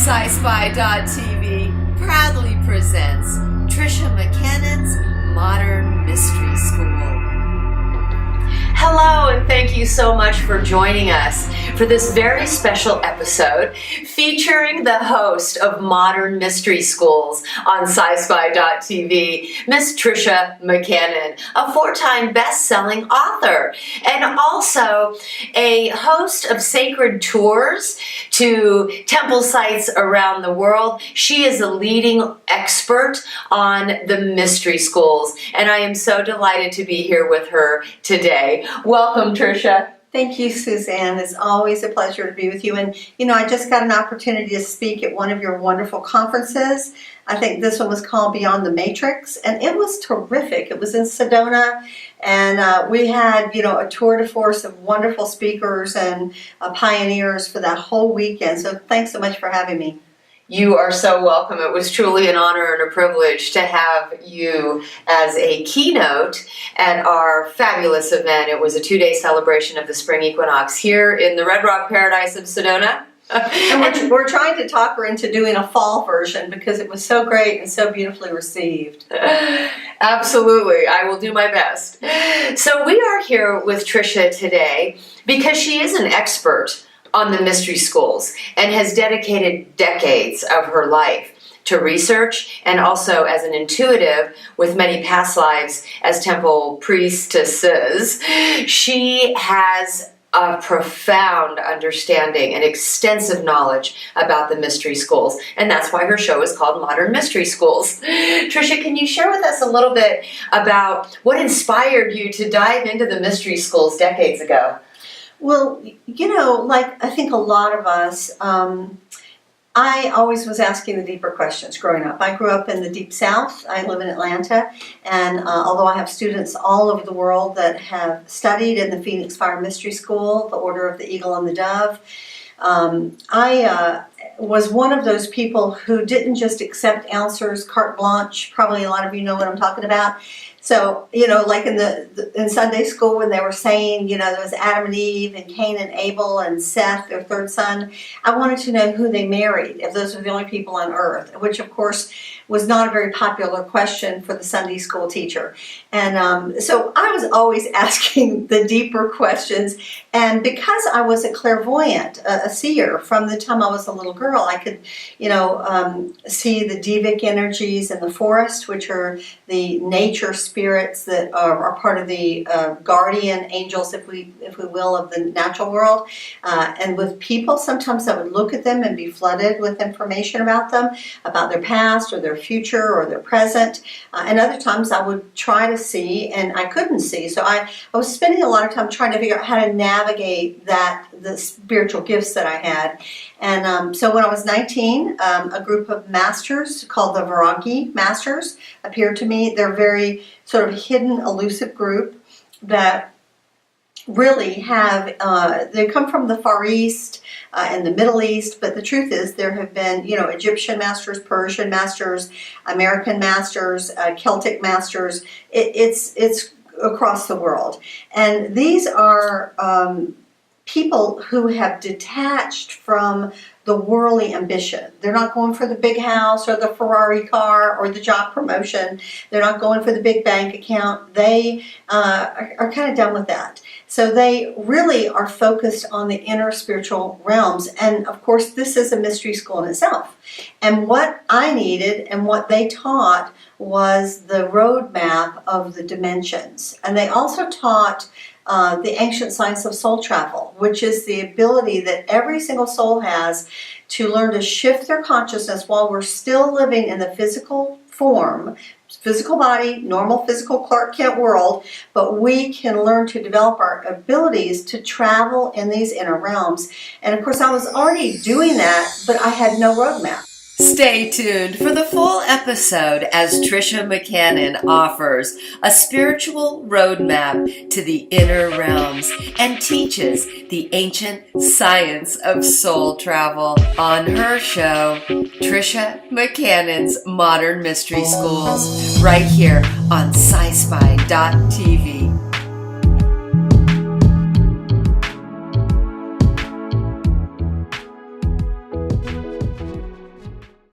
Sci-Spi.tv proudly presents Tricia McCannon's Modern Mystery School. Hello, and thank you so much for joining us for this very special episode featuring the host of Modern Mystery Schools on Sci-Spi.tv, Miss Tricia McCannon, a four-time best-selling author and also a host of sacred tours to temple sites around the world. She is a leading expert on the mystery schools, and I am so delighted to be here with her today. Welcome, Tricia. Thank you, Suzanne. It's always a pleasure to be with you. And, I just got an opportunity to speak at one of your wonderful conferences. I think this one was called Beyond the Matrix, and it was terrific. It was in Sedona, and we had, a tour de force of wonderful speakers and pioneers for that whole weekend. So thanks so much for having me. You are so welcome. It was truly an honor and a privilege to have you as a keynote at our fabulous event. It was a 2-day celebration of the spring equinox here in the Red Rock paradise of Sedona. And we're trying to talk her into doing a fall version because it was so great and so beautifully received. Absolutely. I will do my best. So we are here with Tricia today because she is an expert on the mystery schools and has dedicated decades of her life to research, and also as an intuitive with many past lives as temple priestesses. She has a profound understanding and extensive knowledge about the mystery schools, and that's why her show is called Modern Mystery Schools. Tricia, can you share with us a little bit about what inspired you to dive into the mystery schools decades ago? Well, like I think a lot of us, I always was asking the deeper questions growing up. I grew up in the Deep South. I live in Atlanta, and although I have students all over the world that have studied in the Phoenix Fire Mystery School, the Order of the Eagle and the Dove, I was one of those people who didn't just accept answers carte blanche. Probably a lot of you know what I'm talking about. So, like in Sunday school when they were saying, there was Adam and Eve and Cain and Abel and Seth, their third son, I wanted to know who they married, if those were the only people on earth, which of course was not a very popular question for the Sunday school teacher. And so I was always asking the deeper questions. And because I was a clairvoyant, a seer, from the time I was a little girl, I could, see the devic energies in the forest, which are the nature spirits that are part of the guardian angels, if we will, of the natural world. And with people, sometimes I would look at them and be flooded with information about them, about their past or their future or their present. And other times I would try to see and I couldn't see. So I was spending a lot of time trying to figure out how to navigate the spiritual gifts that I had. And so when I was 19, a group of masters called the Vairagi Masters appeared to me. They're very sort of hidden, elusive group that really have, they come from the Far East and the Middle East, but the truth is there have been, Egyptian masters, Persian masters, American masters, Celtic masters. It's across the world. And these are people who have detached from the worldly ambition. They're not going for the big house or the Ferrari car or the job promotion. They're not going for the big bank account. They are kind of done with that. So they really are focused on the inner spiritual realms. And of course, this is a mystery school in itself. And what I needed and what they taught was the roadmap of the dimensions. And they also taught the ancient science of soul travel, which is the ability that every single soul has to learn to shift their consciousness while we're still living in the physical form, physical body, normal physical Clark Kent world, but we can learn to develop our abilities to travel in these inner realms. And of course, I was already doing that, but I had no roadmap. Stay tuned for the full episode as Tricia McCannon offers a spiritual roadmap to the inner realms and teaches the ancient science of soul travel on her show, Tricia McCannon's Modern Mystery Schools, right here on Sci-Spi.tv.